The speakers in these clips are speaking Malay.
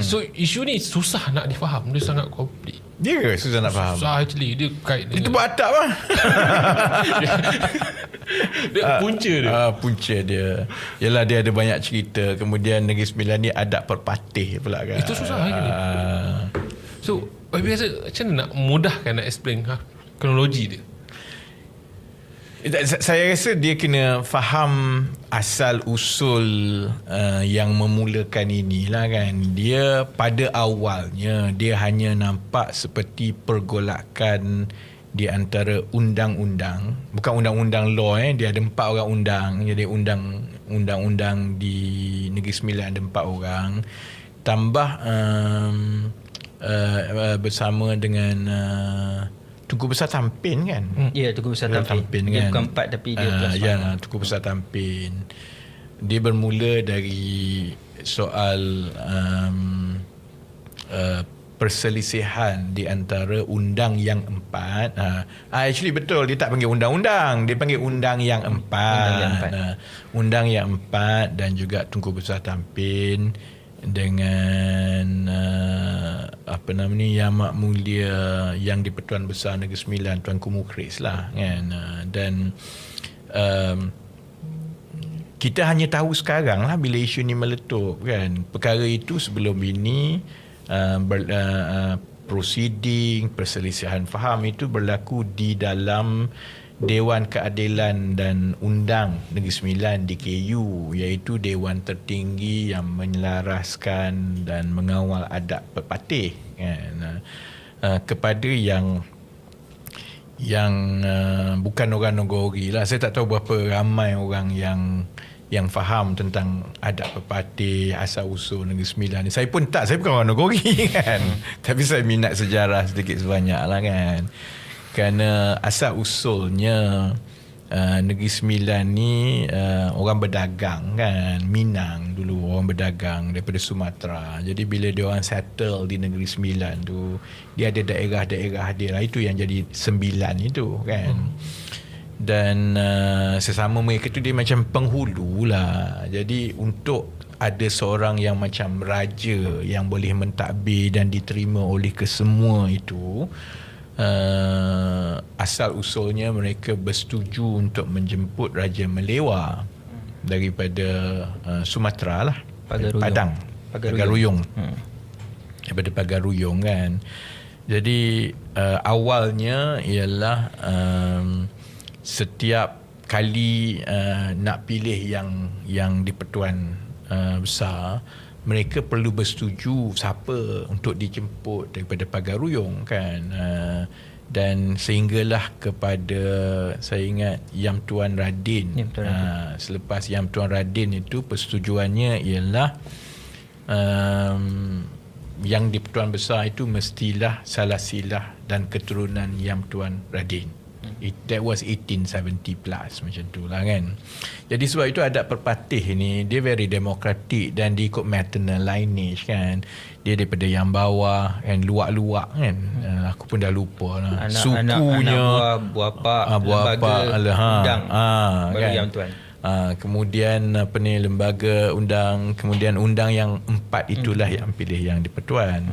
So isu ni susah nak difaham. Dia sangat komplik. Dia ke susah nak faham? Susah actually. Dia kait Itu buat atap lah. dia punca dia. Punca dia. Yalah, dia ada banyak cerita. Kemudian Negeri Sembilan ni adat perpatih pula kan. Itu susah kan. So biasa macam mana nak mudahkan nak explain kronologi dia? Saya rasa dia kena faham asal usul yang memulakan inilah kan. Dia pada awalnya dia hanya nampak seperti pergolakan di antara undang-undang, bukan undang-undang law dia ada 4 orang undang. Jadi undang-undang di Negeri Sembilan ada 4 orang, tambah bersama dengan Tunku Besar Tampin kan? Ya, Tunku Besar Tampin kan? Dia bukan 4 tapi dia plus 1. Ya, Tunku Besar Tampin. Dia bermula dari soal perselisihan di antara undang yang 4. Actually betul, dia tak panggil undang-undang, dia panggil undang yang 4. Undang yang 4 dan juga Tunku Besar Tampin dengan Yang Mak Mulia Yang di-Pertuan Besar Negeri Sembilan Tuanku Mukhris lah kan. Dan kita hanya tahu sekarang lah bila isu ni meletup kan. Perkara itu sebelum ini proceeding perselisihan faham itu berlaku di dalam Dewan Keadilan dan Undang Negeri Sembilan DKU, iaitu dewan tertinggi yang menyelaraskan dan mengawal adat pepatih kan, kepada yang bukan orang Nogori lah. Saya tak tahu berapa ramai orang yang faham tentang adat pepatih, asal usul Negeri Sembilan ni. Saya bukan orang Nogori kan, tapi saya minat sejarah sedikit sebanyak lah kan. Kerana asal usulnya Negeri Sembilan ni orang berdagang kan, Minang dulu orang berdagang daripada Sumatera. Jadi bila dia orang settle di Negeri Sembilan tu, dia ada daerah-daerah dia lah, itu yang jadi sembilan itu kan. Dan sesama mereka tu dia macam penghulu lah. Jadi untuk ada seorang yang macam raja yang boleh mentadbir dan diterima oleh kesemua itu, asal usulnya mereka bersetuju untuk menjemput Raja Melewa daripada Sumatera lah, Pagaruyung. Daripada Pagaruyung kan. Jadi awalnya ialah setiap kali nak pilih yang di-Pertuan Besar, mereka perlu bersetuju siapa untuk dijemput daripada Pagaruyung kan. Dan sehinggalah kepada, saya ingat, Yang Tuan Radin. Selepas Yang Tuan Radin itu, persetujuannya ialah yang di-Pertuan Besar itu mestilah salah silah dan keturunan Yang Tuan Radin. That was 1870 plus, macam tu lah kan. Jadi sebab itu adat perpatih ni dia very demokratik dan dia ikut maternal lineage kan. Dia daripada yang bawah kan, luak-luak kan. Aku pun dah lupa lah sukunya, buah lembaga undang baru kan? Yang Tuan. Kemudian lembaga undang, kemudian undang yang 4 itulah yang pilih yang di-Pertuan.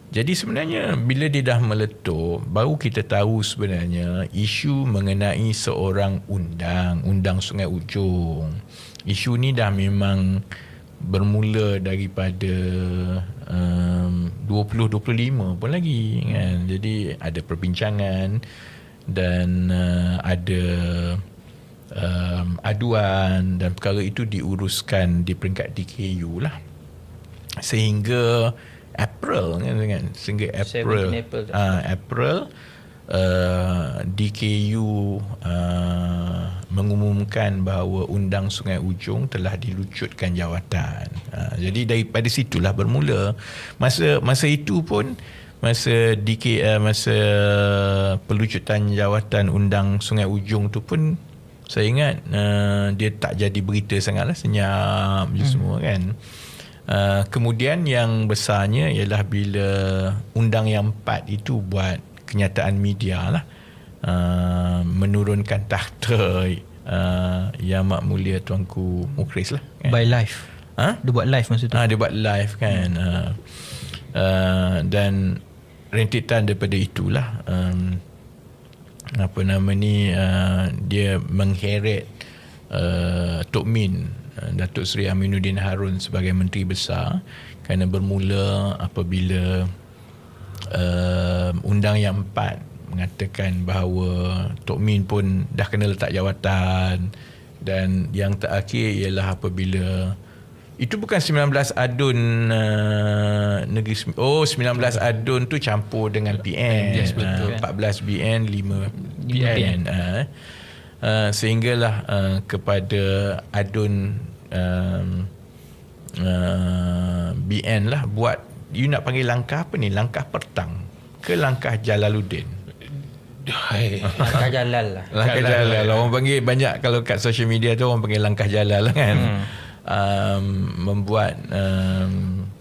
Jadi sebenarnya bila dia dah meletup, baru kita tahu sebenarnya isu mengenai seorang undang Sungai Ujong. Isu ni dah memang bermula daripada 2025 pun lagi kan. Jadi ada perbincangan dan ada aduan, dan perkara itu diuruskan di peringkat DKU lah sehingga April kan, sehingga April DKU mengumumkan bahawa Undang Sungai Ujong telah dilucutkan jawatan. Jadi daripada situlah bermula. Masa itu pun masa pelucutan jawatan Undang Sungai Ujong tu pun saya ingat dia tak jadi berita sangatlah, senyap je semua kan. Kemudian yang besarnya ialah bila undang yang 4 itu buat kenyataan media lah, menurunkan takhta Yang Mak Mulia Tuanku Mukhris lah kan? By life. Dia buat live masa tu. Dia buat live kan. Dan rentetan daripada itulah dia mengheret Tok Min, Datuk Seri Aminuddin Harun sebagai Menteri Besar, kerana bermula apabila Undang yang 4 mengatakan bahawa Tok Min pun dah kena letak jawatan, dan yang terakhir ialah apabila itu bukan 19 adun negeri 19 adun tu campur dengan PN. Yes, betul. 14 BN 5 PN. Sehinggalah kepada adun BN lah buat, you nak panggil langkah apa ni, langkah Pertang ke langkah Jalaluddin? Langkah Jalal lah. Langkah Jalal. Orang panggil banyak, kalau kat social media tu orang panggil langkah Jalal kan. Membuat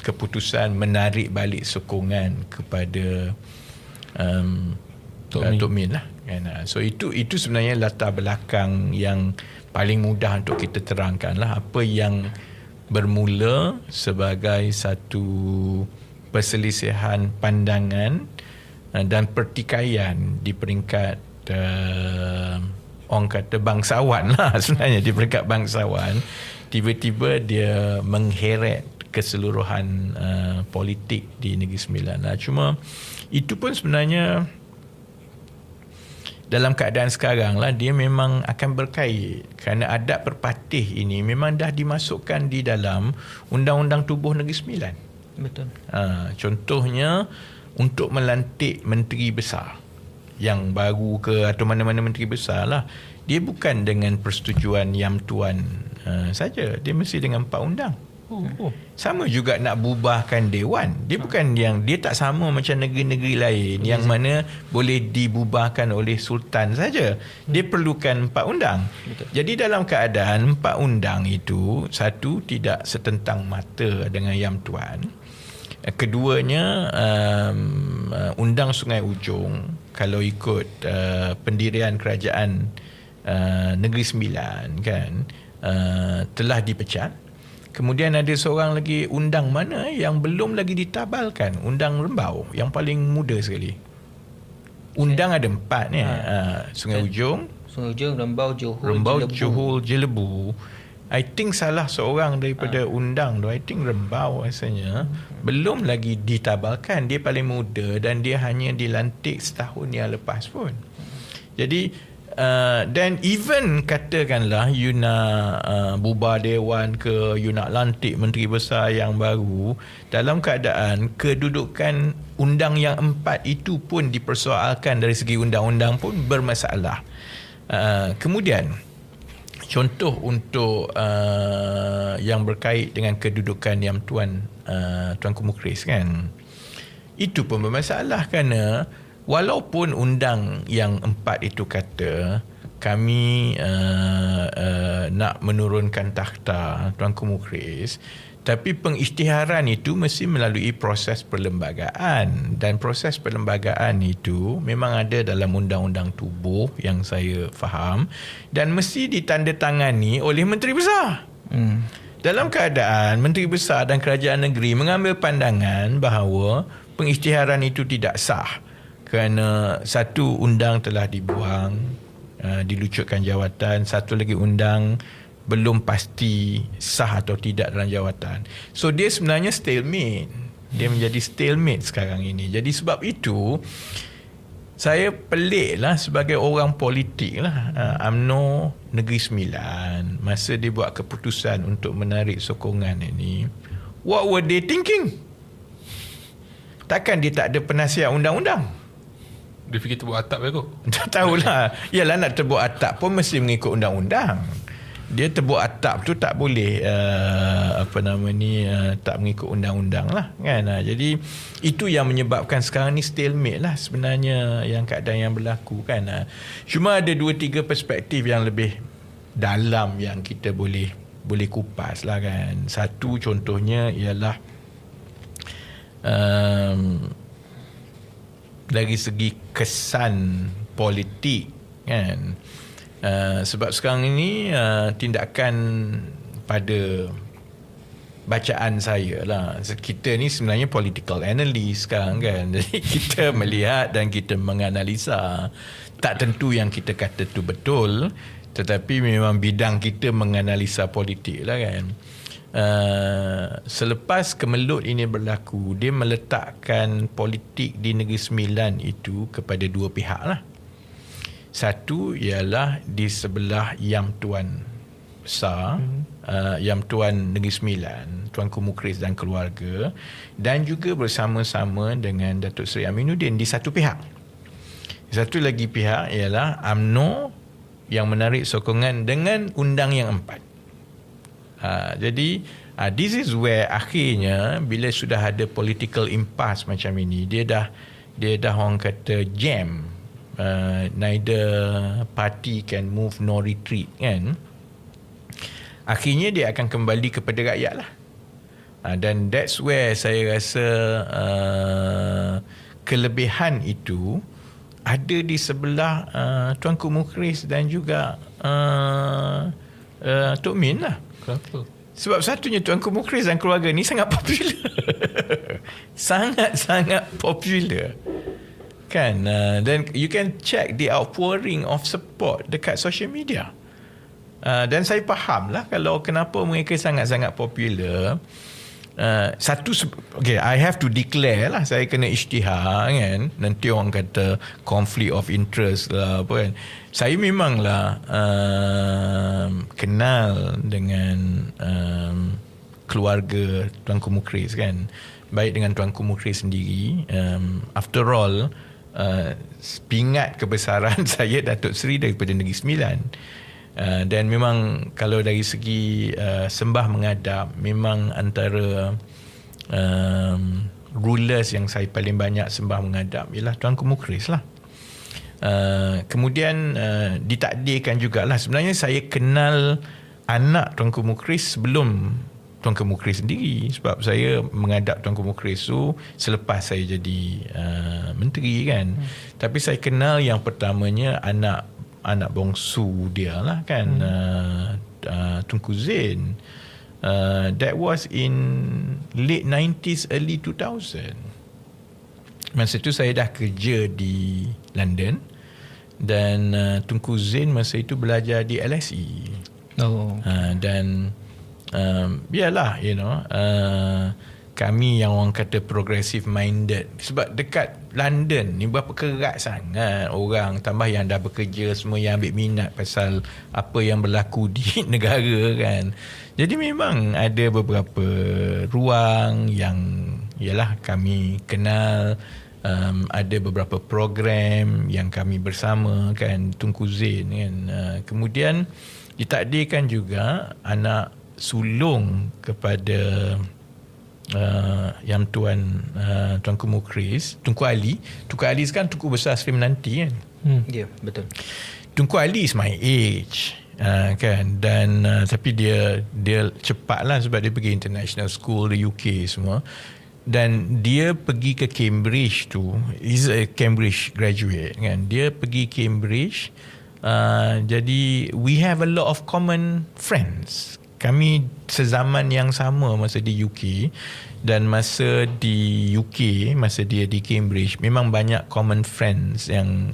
keputusan menarik balik sokongan kepada Tok Min lah kan. So itu sebenarnya latar belakang yang paling mudah untuk kita terangkan lah, apa yang bermula sebagai satu perselisihan pandangan dan pertikaian di peringkat orang kata bangsawan lah sebenarnya, di peringkat bangsawan. Tiba-tiba dia mengheret keseluruhan politik di Negeri Sembilan. Cuma itu pun sebenarnya dalam keadaan sekarang lah, dia memang akan berkait, kerana adat berpatih ini memang dah dimasukkan di dalam Undang-Undang Tubuh Negeri Sembilan. Betul. Contohnya untuk melantik menteri besar yang baru ke, atau mana-mana menteri besar lah, dia bukan dengan persetujuan Yang Tuan saja, dia mesti dengan 4 undang. Sama juga nak bubarkan dewan, dia bukan yang, dia tak sama macam negeri-negeri lain yang mana boleh dibubarkan oleh sultan saja. Dia perlukan 4 undang. Betul. Jadi dalam keadaan 4 undang itu, satu, tidak setentang mata dengan Yang Tuan. Keduanya, Undang Sungai Ujong, kalau ikut pendirian kerajaan Negeri Sembilan kan, telah dipecat. Kemudian ada seorang lagi undang mana yang belum lagi ditabalkan, Undang Rembau, yang paling muda sekali. Undang ada 4 ni. Sungai Ujong, Rembau, Johor, Jelebu. I think salah seorang daripada undang tu, I think Rembau rasanya, belum lagi ditabalkan. Dia paling muda dan dia hanya dilantik setahun yang lepas pun. Jadi dan even katakanlah you nak bubar dewan ke, you nak lantik menteri besar yang baru, dalam keadaan kedudukan undang yang 4 itu pun dipersoalkan dari segi undang-undang pun bermasalah. Kemudian contoh untuk yang berkait dengan kedudukan Yang Tuan Tuanku Mukhris kan, itu pun bermasalah, kerana walaupun undang yang 4 itu kata kami nak menurunkan takhta Tuanku Mukhris, tapi pengisytiharan itu mesti melalui proses perlembagaan, dan proses perlembagaan itu memang ada dalam undang-undang tubuh yang saya faham, dan mesti ditandatangani oleh Menteri Besar. Dalam keadaan Menteri Besar dan Kerajaan Negeri mengambil pandangan bahawa pengisytiharan itu tidak sah, kerana satu, undang telah dibuang, dilucutkan jawatan, satu lagi undang belum pasti sah atau tidak dalam jawatan. So dia sebenarnya stalemate. Dia menjadi stalemate sekarang ini. Jadi sebab itu saya pelik lah sebagai orang politik lah, UMNO Negeri Sembilan, masa dia buat keputusan untuk menarik sokongan ini, what were they thinking? Takkan dia tak ada penasihat undang-undang? Dia fikir terbuat atap je kot. Tak tahulah. Yalah, nak terbuat atap pun mesti mengikut undang-undang. Dia terbuat atap tu tak boleh tak mengikut undang-undang lah kan. Jadi itu yang menyebabkan sekarang ni stalemate lah sebenarnya yang keadaan yang berlaku kan. Cuma ada 2-3 perspektif yang lebih dalam yang kita boleh kupas lah kan. Satu contohnya ialah dari segi kesan politik kan. Sebab sekarang ini tindakan pada bacaan saya lah. Kita ni sebenarnya political analyst sekarang kan. Jadi kita melihat dan kita menganalisa. Tak tentu yang kita kata tu betul, tetapi memang bidang kita menganalisa politik lah kan. Selepas kemelut ini berlaku, dia meletakkan politik di Negeri Sembilan itu kepada dua pihak lah. Satu ialah di sebelah Yang Tuan besar, Yang Tuan Negeri Sembilan, Tuanku Mukhris dan keluarga, dan juga bersama-sama dengan Datuk Seri Aminuddin di satu pihak. Satu lagi pihak ialah UMNO yang menarik sokongan dengan undang yang 4. Jadi this is where akhirnya bila sudah ada political impasse macam ini, dia dah orang kata jam, neither party can move nor retreat kan. Akhirnya dia akan kembali kepada rakyat lah. Dan that's where saya rasa kelebihan itu ada di sebelah Tuanku Mukhris dan juga Tok Min lah. Kenapa? Sebab satunya Tuanku Mukhris dan keluarga ni sangat popular. Sangat-sangat popular. Kan? Then you can check the outpouring of support dekat social media. Dan saya faham lah kalau kenapa mereka sangat-sangat popular. Okay, I have to declare lah, saya kena isytihar kan. Nanti orang kata conflict of interest lah apa kan. Saya memanglah kenal dengan keluarga Tuanku Mukhris kan. Baik dengan Tuanku Mukhris sendiri. After all, pingat kebesaran saya Datuk Seri daripada Negeri Sembilan. Dan memang kalau dari segi sembah menghadap, memang antara rulers yang saya paling banyak sembah menghadap ialah Tuanku Mukhris lah. Kemudian ditakdirkan jugalah, sebenarnya saya kenal anak Tuanku Mukhris sebelum Tuanku Mukhris sendiri, sebab saya menghadap Tuanku Mukhris tu selepas saya jadi menteri kan. Tapi saya kenal yang pertamanya anak bongsu dia lah kan, Tunku Zain. That was in late 90s, early 2000. Masa tu saya dah kerja di London dan Tunku Zain masa itu belajar di LSE. Dan biarlah, you know, kami yang orang kata progressive minded, sebab dekat London ni berapa kerat sangat orang, tambah yang dah bekerja semua yang ambil minat pasal apa yang berlaku di negara kan. Jadi memang ada beberapa ruang yang ialah kami kenal, ada beberapa program yang kami bersama kan, Tunku Zain kan. Kemudian ditakdirkan juga anak sulung kepada Yang Tuanku Mukhris, Tunku Ali. Tunku Ali sekarang Tunku Besar Seri Menanti kan. Ya, betul. Tunku Ali is my age kan. Dan tapi dia cepat lah sebab dia pergi international school di UK semua. Dan dia pergi ke Cambridge tu, is a Cambridge graduate kan. Dia pergi Cambridge, jadi we have a lot of common friends. Kami sezaman yang sama masa di UK, dan masa di UK, masa dia di Cambridge, memang banyak common friends yang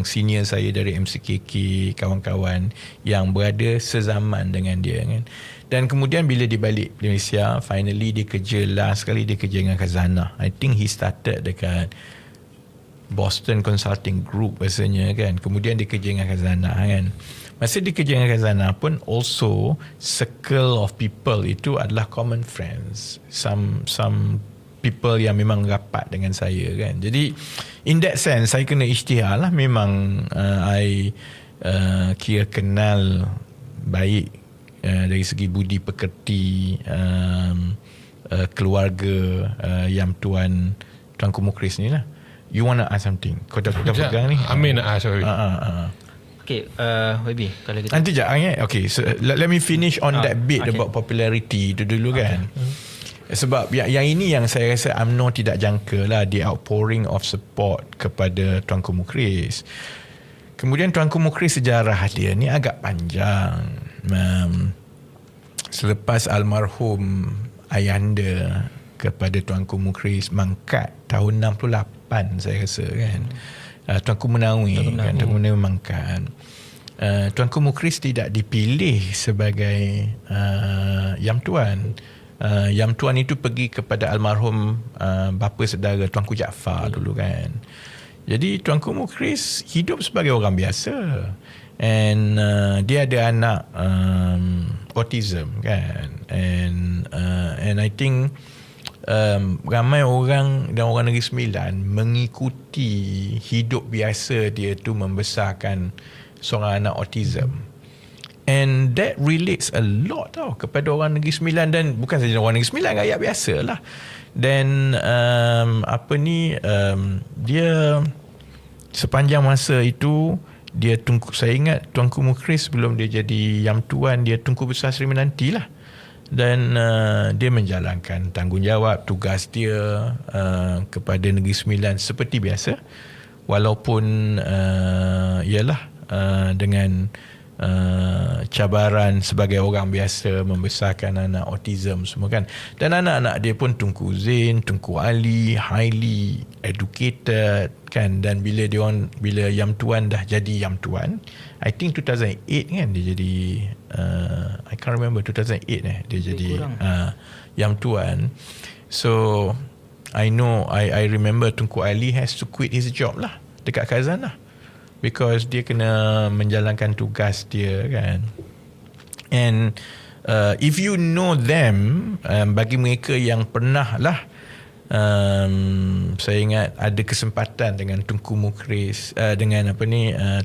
senior saya dari MCKK, kawan-kawan yang berada sezaman dengan dia kan. Dan kemudian bila dia balik Malaysia, finally dia kerja, last kali dia kerja dengan Khazanah. I think he started dekat Boston Consulting Group rasanya kan. Kemudian dia kerja dengan Khazanah kan. Masa dia kerja dengan Khazanah pun also circle of people itu adalah common friends. Some people yang memang rapat dengan saya kan. Jadi in that sense saya kena isytihar lah. Memang I kira kenal baik dari segi budi pekerti keluarga yang Tuanku Mukhris ni lah. You want to ask something? Kau dah pegang ni? Amin nak ask. Okay, Wabi, kalau kita nanti sekejap. Okay, so let me finish on that bit about popularity tu dulu kan. Sebab yang ini yang saya rasa UMNO tidak jangka lah, the outpouring of support kepada Tuanku Mukhris. Kemudian Tuanku Mukhris, sejarah dia ni agak panjang. selepas almarhum ayanda kepada Tuanku Mukhris mangkat tahun 68 saya rasa kan. Tuanku Menawi kan, Tuanku Menawi mangkat. Tuanku Mukhris tidak dipilih sebagai Yam Tuan. Yam Tuan itu pergi kepada almarhum bapa saudara Tuanku Jaafar dulu kan. Jadi Tuanku Mukhris hidup sebagai orang biasa. And dia ada anak autism kan. And I think ramai orang dan orang Negeri Sembilan mengikuti hidup biasa dia tu membesarkan seorang anak autism. And that relates a lot tau kepada orang Negeri Sembilan, dan bukan saja orang Negeri Sembilan, rakyat biasa lah. Dan dia sepanjang masa itu dia saya ingat Tuanku Mukhris sebelum dia jadi Yam Tuan, dia Tunku Besar Seri Menanti lah. Dan dia menjalankan tanggungjawab tugas dia kepada Negeri Sembilan seperti biasa, walaupun dengan cabaran sebagai orang biasa membesarkan anak autism semua kan. Dan anak-anak dia pun Tunku Zain, Tunku Ali, highly educated kan. Dan bila Yam Tuan dah jadi Yam Tuan, I think 2008 kan dia jadi I can't remember 2008 dia jadi Yam Tuan. So I know I remember Tunku Ali has to quit his job lah dekat Khazanah, because dia kena menjalankan tugas dia kan. And if you know them, bagi mereka yang pernah lah saya ingat ada kesempatan dengan Tunku Mukhris, dengan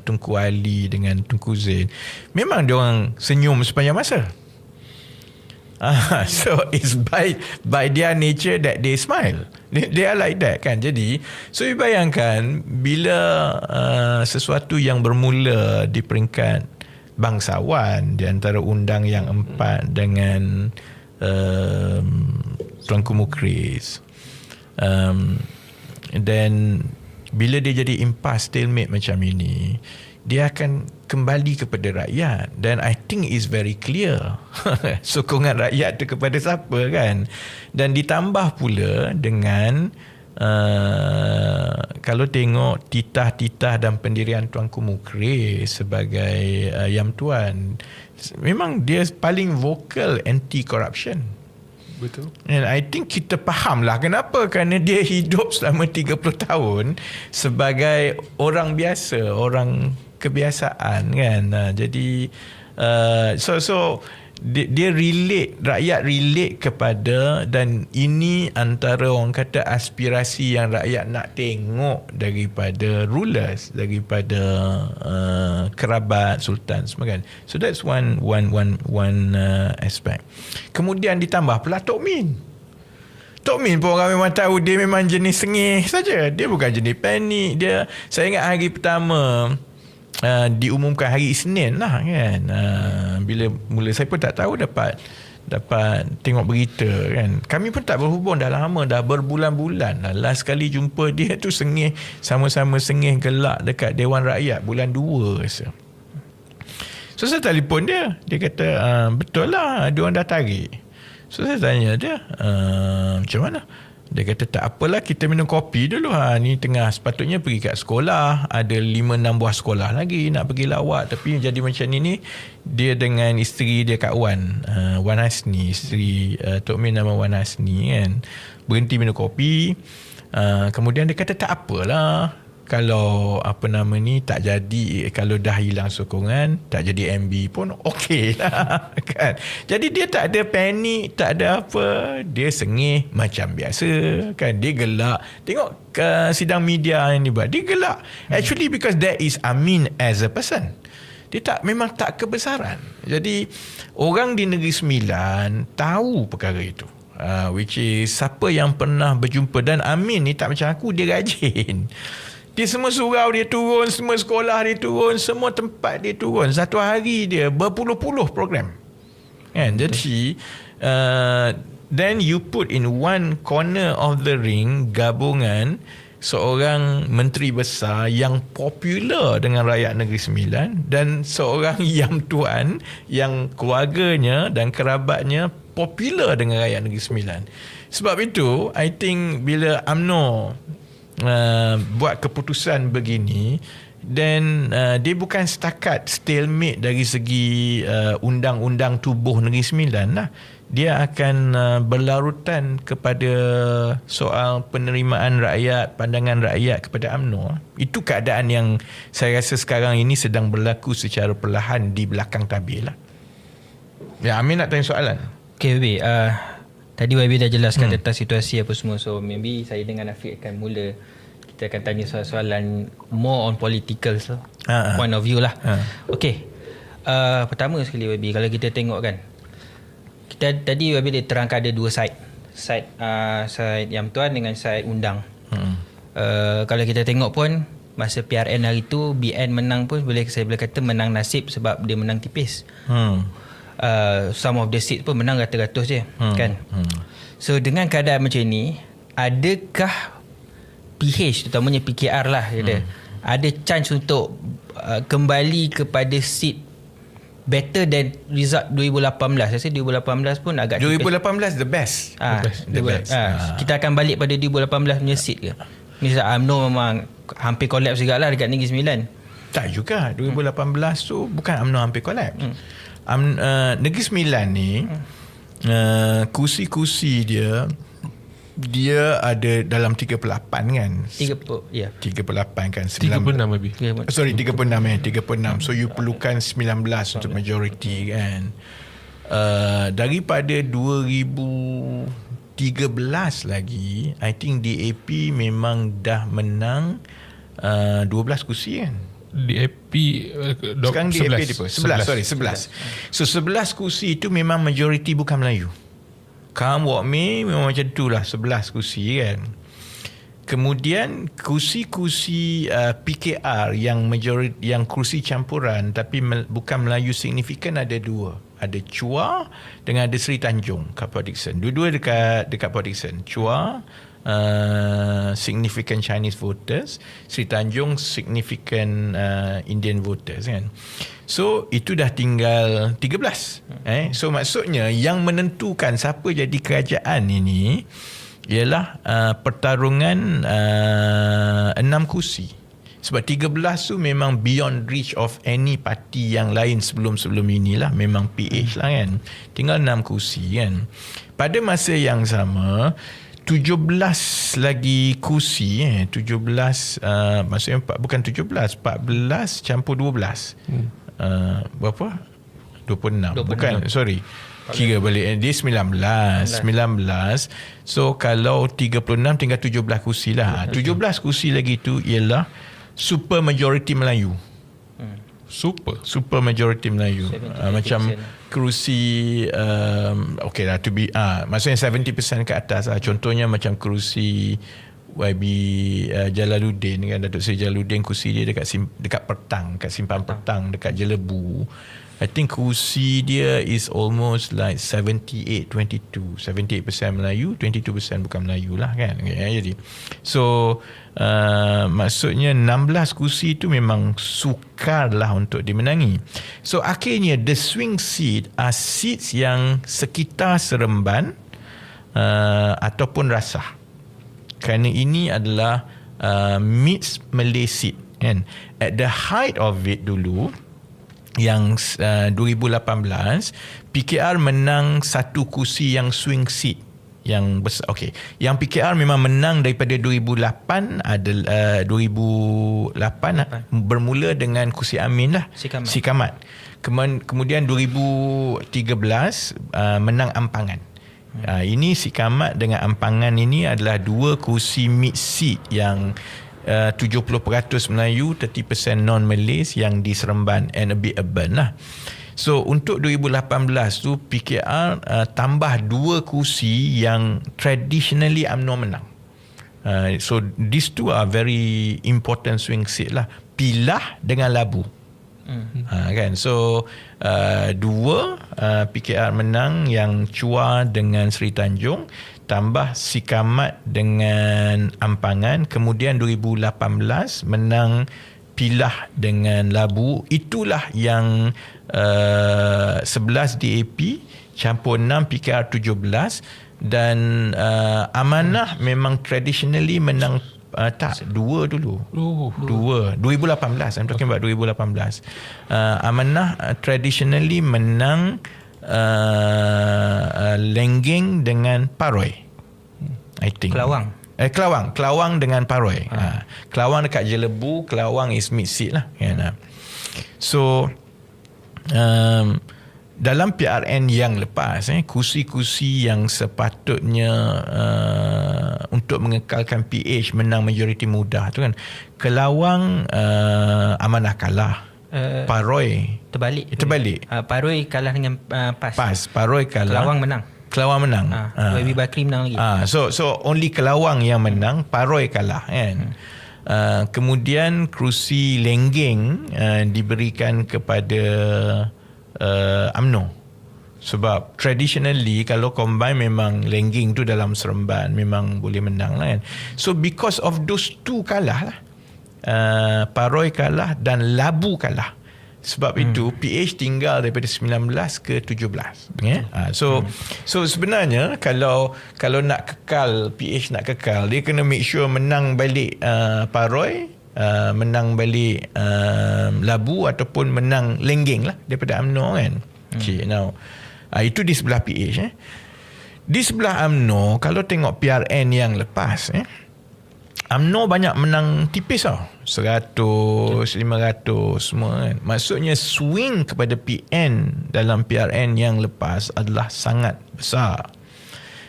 Tunku Ali, dengan Tunku Zain, memang dia orang senyum sepanjang masa. So it's by their nature that they smile. They are like that kan. Jadi so you bayangkan bila sesuatu yang bermula di peringkat bangsawan di antara undang yang 4 dengan Tuanku Mukhris, dan bila dia jadi impas stalemate macam ini, dia akan kembali kepada rakyat. Dan I think is very clear sokongan rakyat tu kepada siapa kan. Dan ditambah pula dengan kalau tengok titah-titah dan pendirian Tuanku Mukhris sebagai Yam Tuan, memang dia paling vokal anti-corruption. Betul. And I think kita faham lah kenapa. Kerana dia hidup selama 30 tahun sebagai orang biasa, orang kebiasaan kan. Jadi so dia relate, rakyat relate kepada, dan ini antara orang kata aspirasi yang rakyat nak tengok daripada rulers, daripada kerabat sultan semua kan. So that's one aspect. Kemudian ditambah pula Tok Min pun orang memang tahu dia memang jenis sengih saja. Dia bukan jenis panik. Saya ingat hari pertama diumumkan hari Isnin lah kan, bila mula saya pun tak tahu, dapat tengok berita kan. Kami pun tak berhubung dah lama, dah berbulan-bulan lah. Last kali jumpa dia tu sengih, sama-sama sengih gelak dekat Dewan Rakyat bulan 2 rasa. So saya telefon dia kata betul lah diorang dah tarik. So saya tanya dia macam mana. Dia kata tak apalah, kita minum kopi dulu. Ni tengah sepatutnya pergi kat sekolah, ada 5-6 buah sekolah lagi nak pergi lawat. Tapi jadi macam ni dia dengan isteri dia Kak Wan Hasni, isteri Tok Min nama Wan Hasni kan, berhenti minum kopi. Kemudian dia kata tak apalah, kalau tak jadi, kalau dah hilang sokongan, tak jadi MB pun okey lah kan. Jadi dia tak ada panik, tak ada apa, dia sengih macam biasa kan. Dia gelak tengok sidang media yang dibuat, dia gelak actually because that is Amin as a person. Dia memang tak kebesaran. Jadi orang di Negeri Sembilan tahu perkara itu, which is siapa yang pernah berjumpa. Dan Amin ni tak macam aku, dia rajin. Dia semua surau dia turun, semua sekolah dia turun, semua tempat dia turun. Satu hari dia berpuluh-puluh program kan. Jadi then you put in one corner of the ring gabungan seorang menteri besar yang popular dengan rakyat Negeri Sembilan dan seorang yang tuan yang keluarganya dan kerabatnya popular dengan rakyat Negeri Sembilan. Sebab itu I think bila UMNO buat keputusan begini, dan dia bukan setakat stalemate dari segi undang-undang tubuh Negeri Sembilan lah. Dia akan berlarutan kepada soal penerimaan rakyat, pandangan rakyat kepada UMNO. Itu keadaan yang saya rasa sekarang ini sedang berlaku secara perlahan di belakang tabir lah. Ya, Amin nak tanya soalan. Okay, Wabi, tadi Wabi dah jelaskan tentang situasi apa semua. So maybe saya dengan Afiq akan mula, kita akan tanya soalan more on political point of view lah. Okay, pertama sekali Wabi, kalau kita tengok kan, tadi Wabi dia terangkan ada dua side yang tuan dengan side undang. Kalau kita tengok pun masa PRN hari tu BN menang pun saya boleh kata menang nasib sebab dia menang tipis. Some of the seat pun menang ratus-ratus je kan. So dengan keadaan macam ni, adakah PH terutamanya PKR lah ada chance untuk kembali kepada seat better than result 2018? Saya rasa 2018 pun agak 2018 the best. The best. Kita akan balik pada 2018 punya seat ke? Misal UMNO memang hampir collapse juga lah dekat Negeri Sembilan. Tak juga. 2018 tu bukan UMNO hampir collapse. Negeri Sembilan ni kursi-kursi dia ada dalam 38 kan. 38 kan. 36 lebih. 36 So you perlukan 19 untuk majority kan. Daripada 2013 lagi, I think DAP memang dah menang 12 kursi kan. DAP sekarang DAP 11. So 11 kursi itu memang majority bukan Melayu. Come what may, memang macam tu lah, 11 kursi kan. Kemudian kursi-kursi PKR yang majority, yang kursi campuran tapi bukan Melayu signifikan, ada dua. Ada Chua dengan ada Sri Tanjung kat Port Dickson. Dua-dua dekat Port Dickson. Chua significant Chinese voters, Sri Tanjung significant Indian voters kan. So itu dah tinggal 13. So maksudnya yang menentukan siapa jadi kerajaan ini ialah pertarungan 6 kursi. Sebab 13 tu memang beyond reach of any parti yang lain sebelum inilah, memang PH lah kan. Tinggal 6 kursi kan. Pada masa yang sama 17 lagi kursi 17 maksudnya bukan 17, 14 campur 12. Berapa? 26. Bukan, sorry. Kira balik dia 19. So kalau 36 tinggal 17 kursi lah. 17 kursi lagi tu ialah super majority Melayu. Super majority Melayu. Macam kerusi okay lah, to be maksudnya 70% ke atas lah. Contohnya macam kerusi YB Jalaluddin kan, Datuk Seri Jalaluddin, kursi dia dekat Pertang, kat Simpang Pertang, dekat Jelebu. I think kursi dia is almost like 78% Melayu, 22% bukan Melayu lah kan. Jadi so maksudnya 16 kursi tu memang sukar lah untuk dimenangi. So akhirnya the swing seat are seats yang sekitar Seremban ataupun Rasah. Kerana ini adalah mixed Malay seat kan. At the height of it dulu, yang 2018 PKR menang satu kursi yang swing seat yang besar. Okey, yang PKR memang menang daripada 2008 adalah 2008 bermula dengan kursi Amin lah, Sikamat. Kemudian 2013 menang Ampangan. Ini Sikamat dengan Ampangan ini adalah dua kursi mid seat yang 70% Melayu, 30% non-Malays yang di Seremban and a bit urban lah. So untuk 2018 tu PKR tambah dua kursi yang traditionally UMNO menang. So these two are very important swing seat lah. Pilah dengan Labu. Kan. So dua PKR menang, yang Chua dengan Sri Tanjung, tambah Sikamat dengan Ampangan, kemudian 2018 menang Pilah dengan Labu. Itulah yang 11 DAP campur 6 PKR 17, dan Amanah memang traditionally menang dua dulu. Dua 2018, I'm talking about 2018. Amanah traditionally menang Lenggeng dengan Paroi, I think. Kelawang dengan Paroi. Kelawang dekat Jelebu, Kelawang is mid seat lah kan. So dalam PRN yang lepas, kursi-kursi yang sepatutnya untuk mengekalkan PH menang majoriti mudah tu kan, Kelawang Amanah kalah, Paroi terbalik. Paroi kalah dengan PAS. Paroi kalah, Kelawang menang. YB Bakri menang lagi. So only Kelawang yang menang, Paroi kalah kan. Kemudian kerusi Lenggeng diberikan kepada UMNO, sebab traditionally kalau combine memang Lenggeng tu dalam Seremban memang boleh menang lah kan. So because of those two kalah lah, Paroi kalah dan Labu kalah. Sebab itu PH tinggal daripada 19 ke 17. So sebenarnya kalau nak kekal, PH nak kekal, dia kena make sure menang balik Paroi, menang balik Labu ataupun menang Lenggeng lah daripada UMNO kan. Okay, now itu di sebelah PH. Di sebelah UMNO, kalau tengok PRN yang lepas, UMNO banyak menang tipis tau, 100, 500 semua kan. Maksudnya swing kepada PN dalam PRN yang lepas adalah sangat besar.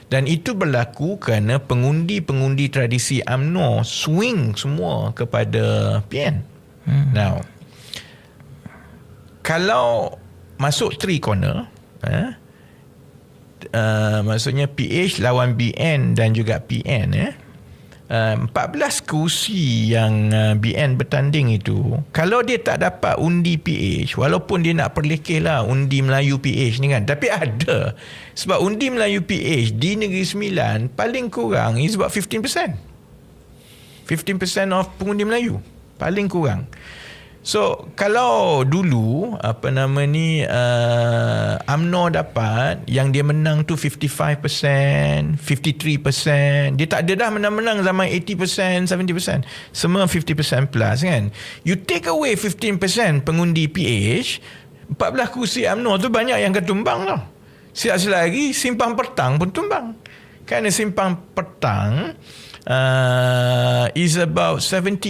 Dan itu berlaku kerana pengundi-pengundi tradisi UMNO swing semua kepada PN. Now, kalau masuk 3 corner, maksudnya PH lawan BN dan juga PN, 14 kursi yang BN bertanding itu, kalau dia tak dapat undi PH, walaupun dia nak perlekeh lah undi Melayu PH ni kan, tapi ada. Sebab undi Melayu PH di Negeri Sembilan paling kurang is about 15% of pengundi Melayu, paling kurang. So kalau dulu UMNO dapat, yang dia menang tu 55%, 53%, dia tak ada dah menang-menang zaman 80%, 70%, semua 50% plus kan. You take away 15% pengundi PH, 14 kursi UMNO tu banyak yang akan tumbang tau. Siap-siap lagi Simpang Petang pun tumbang. Kerana Simpang Petang is about 22%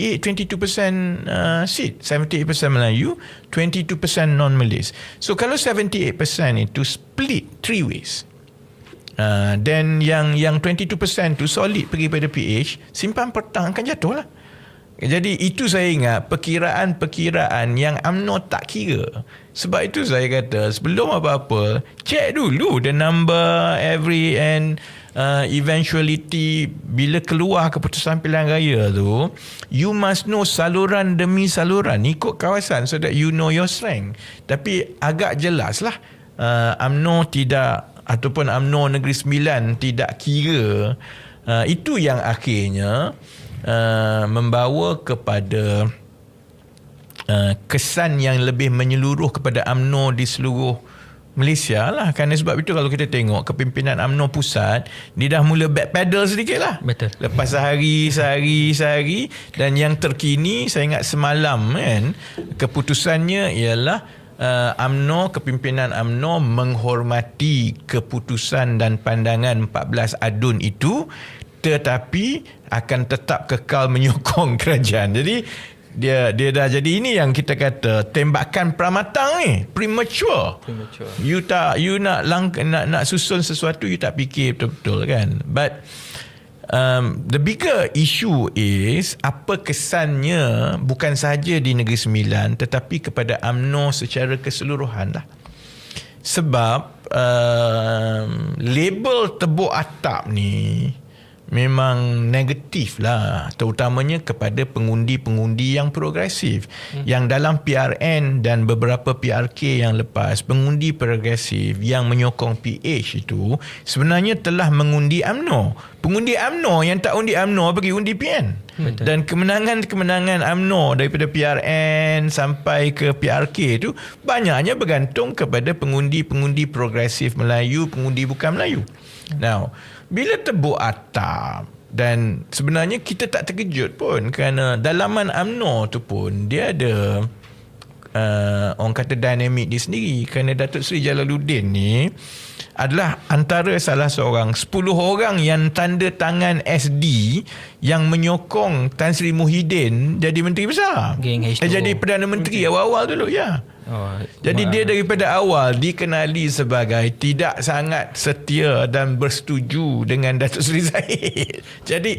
seat, 78% Melayu, 22% non-Malays. So kalau 78% itu split 3 ways, then yang 22% tu solid pergi pada PH, Simpang Petang akan jatuh lah. Jadi itu saya ingat perkiraan yang UMNO tak kira. Sebab itu saya kata sebelum apa-apa, check dulu the number every and eventuality. Bila keluar keputusan pilihan raya tu, you must know saluran demi saluran, ikut kawasan, so that you know your strength. Tapi agak jelas lah UMNO tidak, ataupun UMNO Negeri Sembilan tidak kira. Itu yang akhirnya membawa kepada kesan yang lebih menyeluruh kepada UMNO di seluruh Malaysia lah. Kerana sebab itu kalau kita tengok kepimpinan UMNO pusat, dia dah mula backpedal sedikit lah. Betul. Lepas sehari. Dan yang terkini, saya ingat semalam kan, keputusannya ialah UMNO, kepimpinan UMNO menghormati keputusan dan pandangan 14 adun itu, tetapi akan tetap kekal menyokong kerajaan. Jadi dia dah jadi, ini yang kita kata tembakan pramatang ni, premature. You nak susun sesuatu, you tak fikir betul-betul kan. But the bigger issue is apa kesannya bukan sahaja di Negeri Sembilan tetapi kepada UMNO secara keseluruhan lah. Sebab label tebuk atap ni memang negatif lah, terutamanya kepada pengundi-pengundi yang progresif. Yang dalam PRN dan beberapa PRK yang lepas, pengundi progresif yang menyokong PH itu sebenarnya telah mengundi UMNO. Pengundi UMNO yang tak undi UMNO pergi undi PN. Dan kemenangan-kemenangan UMNO daripada PRN sampai ke PRK itu banyaknya bergantung kepada pengundi-pengundi progresif Melayu, pengundi bukan Melayu. Now, bila tebuk atap, dan sebenarnya kita tak terkejut pun kerana dalaman UMNO tu pun dia ada orang kata dinamik dia sendiri, kerana Datuk Seri Jalaluddin ni adalah antara salah seorang 10 orang yang tanda tangan SD yang menyokong Tan Sri Muhyiddin jadi Menteri Besar, jadi Perdana Menteri awal-awal dulu ya. Jadi dia daripada awal dikenali sebagai tidak sangat setia dan bersetuju dengan Datuk Seri Zahid. Jadi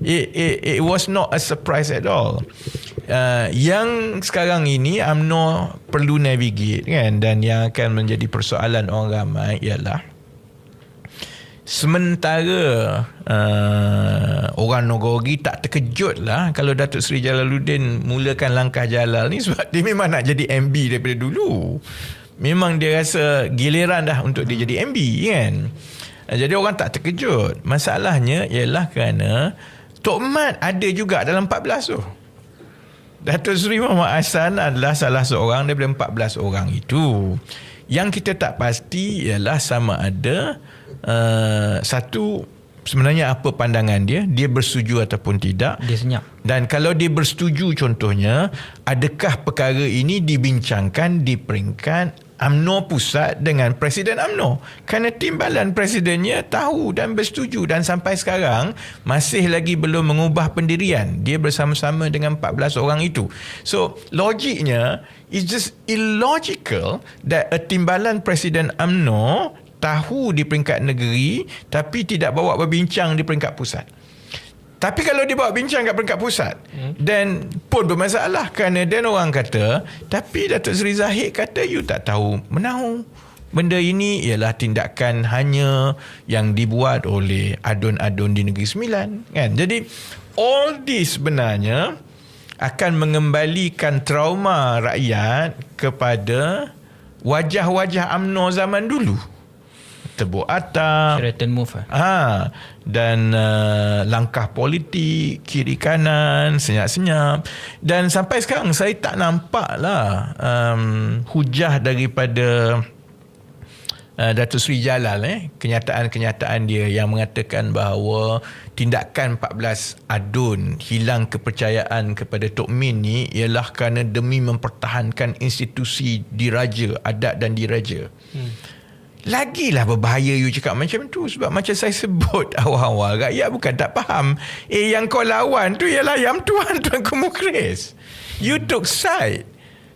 it was not a surprise at all. Yang sekarang ini UMNO perlu navigate kan, dan yang akan menjadi persoalan orang ramai ialah sementara orang Nogogi tak terkejut lah kalau Datuk Seri Jalaluddin mulakan langkah Jalal ni, sebab dia memang nak jadi MB daripada dulu. Memang dia rasa giliran dah untuk dia jadi MB kan. Jadi orang tak terkejut. Masalahnya ialah kerana Tok Mat ada juga dalam 14 tu. Datuk Seri Muhammad Hassan adalah salah seorang daripada 14 orang itu. Yang kita tak pasti ialah sama ada satu, sebenarnya apa pandangan dia bersetuju ataupun tidak. Dia senyap. Dan kalau dia bersetuju contohnya, adakah perkara ini dibincangkan di peringkat UMNO pusat dengan Presiden UMNO? Kerana timbalan Presidennya tahu dan bersetuju, dan sampai sekarang masih lagi belum mengubah pendirian. Dia bersama-sama dengan 14 orang itu. So logiknya, it's just illogical that a timbalan Presiden UMNO tahu di peringkat negeri tapi tidak bawa berbincang di peringkat pusat. Tapi kalau dia bawa bincang kat peringkat pusat, dan pun bermasalah, kerana dan orang kata, tapi Datuk Seri Zahid kata you tak tahu menahu. Benda ini ialah tindakan hanya yang dibuat oleh adun-adun di Negeri Sembilan kan. Jadi all this sebenarnya akan mengembalikan trauma rakyat kepada wajah-wajah UMNO zaman dulu. Tebuk atap, Sheraton move dan langkah politik kiri kanan, senyap-senyap. Dan sampai sekarang saya tak nampak lah hujah daripada Datuk Seri Jalal kenyataan-kenyataan dia yang mengatakan bahawa tindakan 14 adun hilang kepercayaan kepada Tok Min ni ialah kerana demi mempertahankan institusi diraja, adat dan diraja. Lagilah berbahaya you cakap macam tu, sebab macam saya sebut awal-awal, rakyat bukan tak faham. Yang kau lawan tu ialah yang Tuan Komukeris. You took side.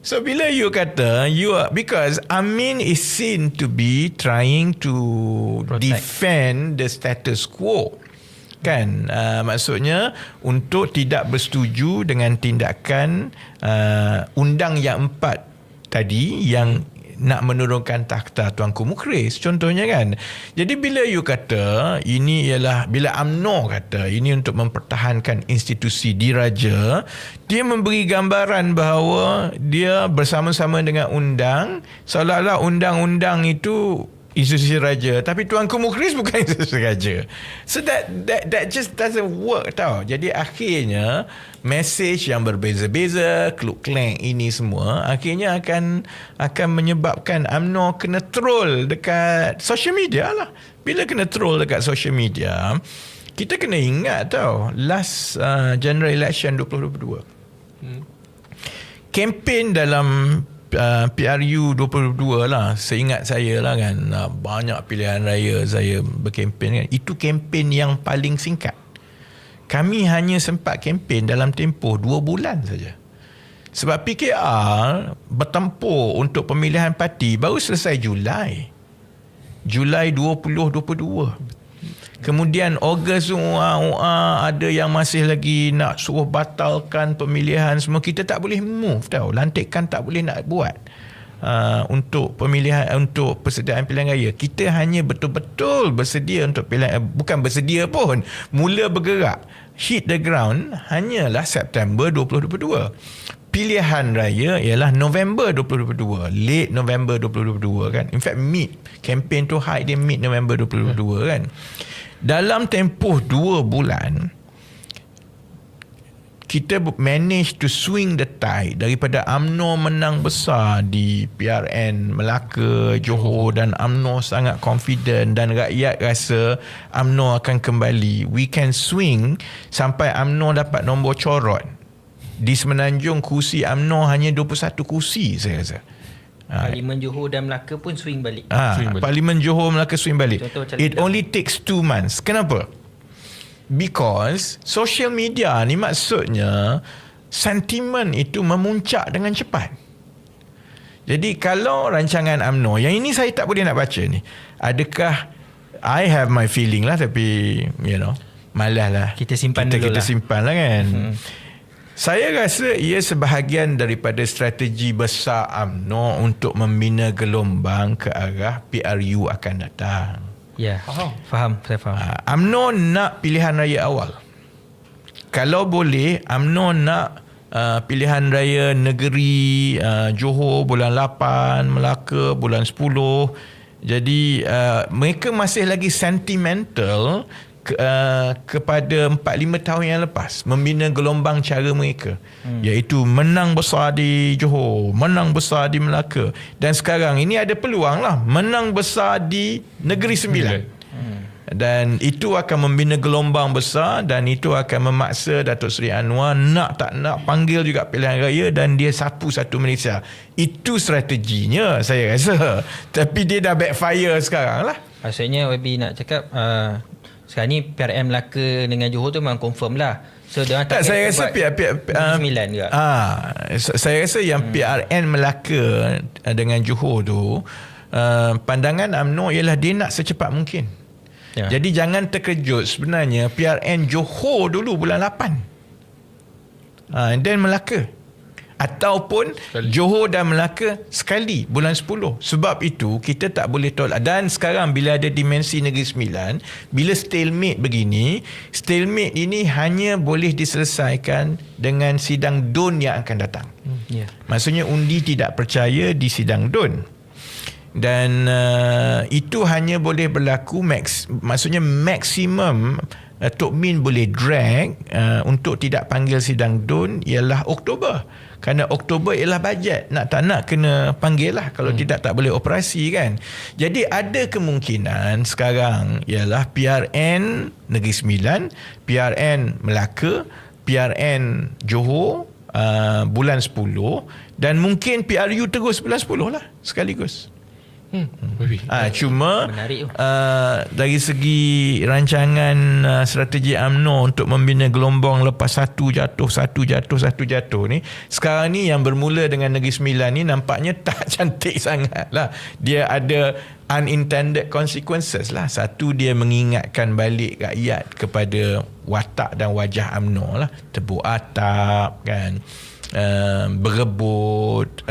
So bila you kata you are, because Amin is seen to be trying to defend the status quo kan, maksudnya untuk tidak bersetuju dengan tindakan undang yang 4 tadi yang nak menurunkan takhta Tuanku Mukhris contohnya kan. Jadi bila you kata ini ialah, bila UMNO kata ini untuk mempertahankan institusi diraja, dia memberi gambaran bahawa dia bersama-sama dengan undang, seolah-olah undang-undang itu institusi raja, tapi Tuanku Mukhris bukan institusi raja. So that just doesn't work tau. Jadi akhirnya message yang berbeza-beza, kluk-kleng ini semua akhirnya akan menyebabkan UMNO kena troll dekat social media lah. Bila kena troll dekat social media, kita kena ingat tau, last general election 2022 kempen dalam PRU 22 lah, seingat saya lah kan, banyak pilihan raya saya berkempen kan, itu kempen yang paling singkat. Kami hanya sempat kempen dalam tempoh 2 bulan saja. Sebab PKR bertempur untuk pemilihan parti baru selesai Julai 2022. Kemudian Ogos ada yang masih lagi nak suruh batalkan pemilihan semua. Kita tak boleh move tau. Lantikan tak boleh nak buat. untuk pemilihan, untuk persediaan pilihan raya. Kita hanya betul-betul bersedia untuk pilihan, bukan bersedia pun, mula bergerak, hit the ground hanyalah September 2022. Pilihan raya ialah November 2022, late November 2022 kan. In fact campaign tu high dia mid November 2022 kan. Dalam tempoh 2 bulan kita manage to swing the tide daripada UMNO menang besar di PRN Melaka, Johor, dan UMNO sangat confident dan rakyat rasa UMNO akan kembali. We can swing sampai UMNO dapat nombor corot. Di Semenanjung kursi UMNO hanya 21 kursi saya rasa. Parlimen Johor dan Melaka pun swing balik. Parlimen Johor, Melaka swing balik. It only takes 2 months. Kenapa? Because social media ni maksudnya sentimen itu memuncak dengan cepat. Jadi kalau rancangan UMNO, yang ini saya tak boleh nak baca ni, adakah, I have my feeling lah, tapi malas lah. Kita simpan dulu kita lah. simpan lah kan. Saya rasa ia sebahagian daripada strategi besar UMNO untuk membina gelombang ke arah PRU akan datang. Ya, faham, saya faham. UMNO nak pilihan raya awal. Kalau boleh, UMNO nak pilihan raya negeri Johor bulan 8, Melaka bulan 10. Jadi mereka masih lagi sentimental kepada 4-5 tahun yang lepas, membina gelombang cara mereka, iaitu menang besar di Johor, menang besar di Melaka, dan sekarang ini ada peluang lah menang besar di Negeri Sembilan. Dan itu akan membina gelombang besar, dan itu akan memaksa Datuk Seri Anwar nak tak nak panggil juga pilihan raya dan dia sapu satu Malaysia. Itu strateginya saya rasa. Tapi dia dah backfire sekarang lah. Maksudnya YB nak cakap sekarang ni PRM Melaka dengan Johor tu memang confirm lah. So dia tak, saya rasa PRN juga. Saya rasa yang PRN Melaka dengan Johor tu, pandangan UMNO ialah dia nak secepat mungkin. Ya. Jadi jangan terkejut, sebenarnya PRN Johor dulu bulan 8. And then Melaka. Ataupun Johor dan Melaka sekali bulan 10. Sebab itu kita tak boleh tolak. Dan sekarang bila ada dimensi Negeri Sembilan, bila stalemate begini, stalemate ini hanya boleh diselesaikan dengan sidang DUN yang akan datang. Maksudnya undi tidak percaya di sidang DUN. Dan itu hanya boleh berlaku maksudnya maksimum Tok Min boleh drag untuk tidak panggil sidang DUN ialah Oktober. Kerana Oktober ialah bajet. Nak tak nak kena panggil lah. Kalau tidak tak boleh operasi kan. Jadi ada kemungkinan sekarang ialah PRN Negeri Sembilan, PRN Melaka, PRN Johor bulan 10, dan mungkin PRU terus bulan 10 lah sekaligus. Cuma dari segi rancangan strategi UMNO untuk membina gelombang lepas satu jatuh ni, sekarang ni yang bermula dengan Negeri Sembilan ni nampaknya tak cantik sangat lah. Dia ada unintended consequences lah. Satu, dia mengingatkan balik rakyat kepada watak dan wajah UMNO lah. Tebuk atap kan, berebut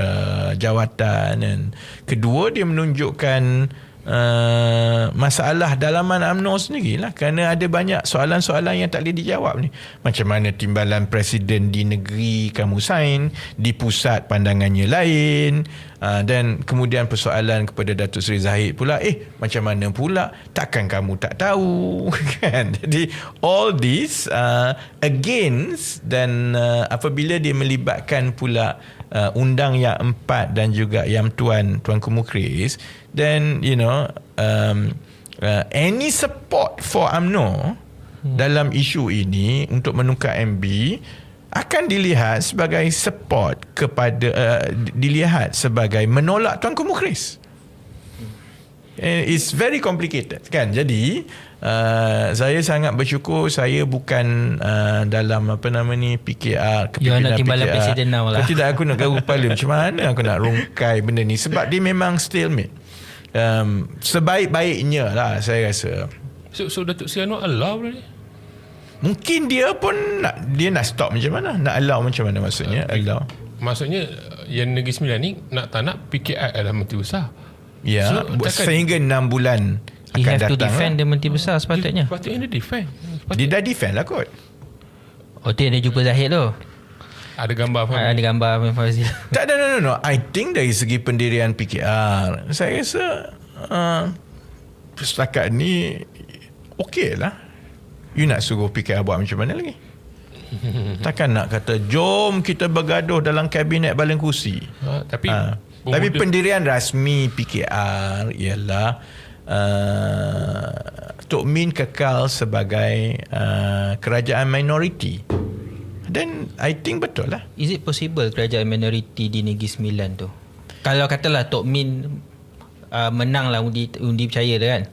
jawatan. Dan kedua, dia menunjukkan masalah dalaman UMNO sendiri lah, kerana ada banyak soalan-soalan yang tak boleh dijawab ni. Macam mana timbalan presiden di negeri kamu sign, di pusat pandangannya lain, dan kemudian persoalan kepada Datuk Seri Zahid pula, macam mana pula, takkan kamu tak tahu kan. Jadi all this against, dan apabila dia melibatkan pula undang yang 4 dan juga yang Tuanku Mukris, then any support for UMNO dalam isu ini untuk menukar MB akan dilihat sebagai support kepada dilihat sebagai menolak Tuanku Mukris. It's very complicated kan. Jadi saya sangat bersyukur saya bukan dalam PKR, kepimpinan timbalan PKR. presiden now lah. Kalau tidak aku nak garu kepala. Macam mana aku nak rungkai benda ni, sebab dia memang stalemate. Sebaik-baiknya lah saya rasa. So Datuk Seri Anwar allow ni? Mungkin dia pun nak stop macam mana, nak allow macam mana maksudnya? Allow maksudnya yang Negeri Sembilan ni nak tak nak PKR adalah menteri besar. Ya, sehingga 6 bulan he akan have to datang defend the menteri besar sepatutnya. Sepatutnya dia defend. Dia dah defend lah kot. Oh tu yang dia jumpa Zahid tu. Ada gambar Fahmi. Ada gambar Amin Fazil. Tak ada, no. I think dari segi pendirian PKR, saya rasa setakat ni okey lah. You nak suruh PKR buat macam mana lagi? Takkan nak kata jom kita bergaduh dalam kabinet baling kursi. Tapi pendirian rasmi PKR ialah Tok Min kekal sebagai kerajaan minoriti. Dan I think betul lah. Is it possible kerajaan minoriti di Negeri Sembilan tu? Kalau katalah Tok Min menang lah undi percaya tu kan.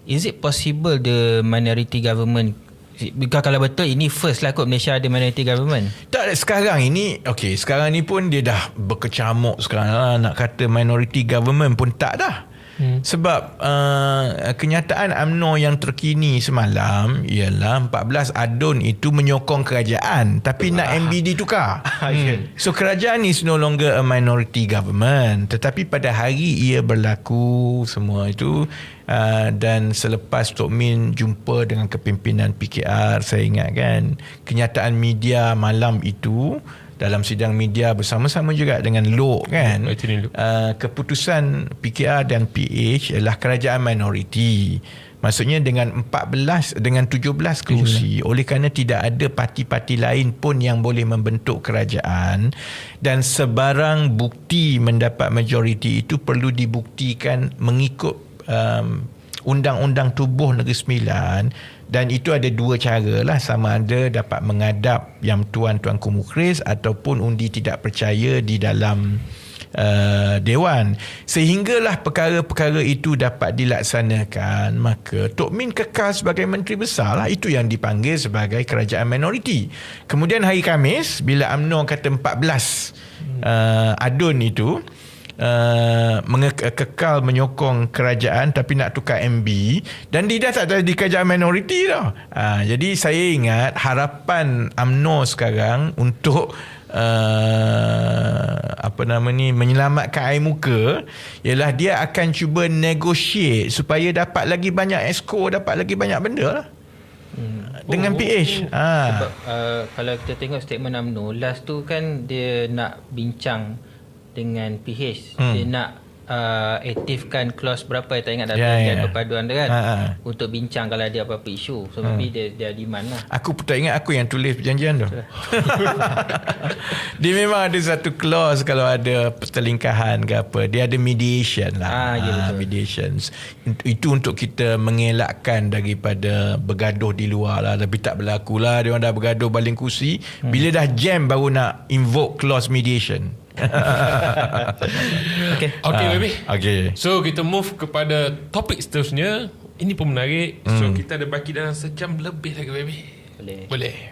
Is it possible the minority government? Because kalau betul ini first lah kot Malaysia ada minority government. Tak, sekarang ini sekarang ni pun dia dah berkecamuk sekarang lah. Nak kata minority government pun tak dah. Sebab kenyataan UMNO yang terkini semalam ialah 14 adun itu menyokong kerajaan tapi nak MB ditukar. So kerajaan is no longer a minority government, tetapi pada hari ia berlaku semua itu dan selepas Tok Min jumpa dengan kepimpinan PKR, saya ingat kan kenyataan media malam itu dalam sidang media bersama-sama juga dengan Lok kan, keputusan PKR dan PH adalah kerajaan minoriti. Maksudnya dengan 17 kerusi, oleh kerana tidak ada parti-parti lain pun yang boleh membentuk kerajaan dan sebarang bukti mendapat majoriti itu perlu dibuktikan mengikut Undang-Undang Tubuh Negeri Sembilan. Dan itu ada dua cara lah, sama ada dapat mengadap yang tuan-tuanku Mukhris ataupun undi tidak percaya di dalam Dewan. Sehinggalah perkara-perkara itu dapat dilaksanakan, maka Tok Min kekal sebagai Menteri Besar lah. Itu yang dipanggil sebagai kerajaan minoriti. Kemudian hari Khamis bila UMNO kata 14 adun itu kekal menyokong kerajaan tapi nak tukar MB, dan dia dah tak ada di kerajaan minoriti dah. Jadi saya ingat harapan UMNO sekarang untuk menyelamatkan air muka ialah dia akan cuba negotiate supaya dapat lagi banyak exco, dapat lagi banyak benda lah dengan PH. Sebab kalau kita tengok statement UMNO last tu kan dia nak bincang dengan PH. Dia nak aktifkan clause berapa tak ingat dah perpaduan dia kan untuk bincang kalau ada apa-apa isu. So maybe dia demand lah. Aku pun tak ingat aku yang tulis perjanjian tu. Dia memang ada satu clause kalau ada pertelingkahan ke apa, dia ada mediation lah. Mediations. Itu untuk kita mengelakkan daripada bergaduh di luar lah. Tapi tak berlaku lah, dia orang dah bergaduh baling kursi. Bila dah jam baru nak invoke clause mediation. Okay baby. Okay. So kita move kepada topik seterusnya. Ini pun menarik. So kita ada baki dalam sejam lebih lagi baby. Boleh.